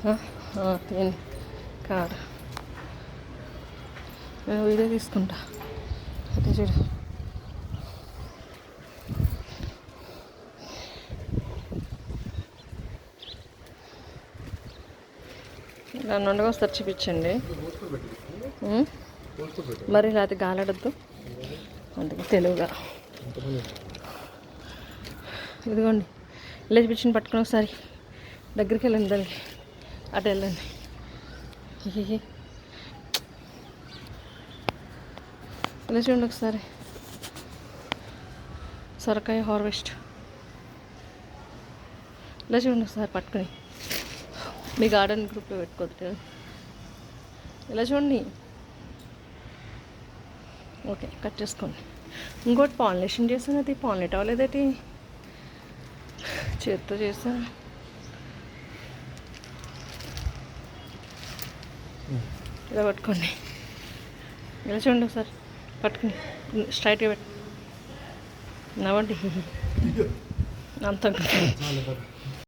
తీయండి కారు. నేను వీడియో తీసుకుంటా. అది చూడు. నన్ను ఉండగా ఒకసారి చూపించండి. మరి లేకపోతే గాలాడద్దు, అందుకే తెలుగుగా. ఇదిగోండి ఇలా చూపించండి. పట్టుకుని ఒకసారి దగ్గరికి వెళ్ళండి, దానికి అటు వెళ్ళండి. ఇలా చూడండి ఒకసారి. సొరకాయ హార్వెస్ట్ ఇలా చూడండి ఒకసారి పట్టుకుని. మీ గార్డెన్ గ్రూప్లో పెట్టుకోవద్దు. ఇలా చూడండి. ఓకే, కట్ చేసుకోండి. ఇంకోటి పాలినేషన్ చేశాను, అది పాలినేట్ అవ్వలేదటి, చేత్తో చేశాను. ఇలా పట్టుకోండి. ఇలా చూడండి ఒకసారి పట్టుకుని స్ట్రైట్గా పెట్టు. నవ్వండి అంత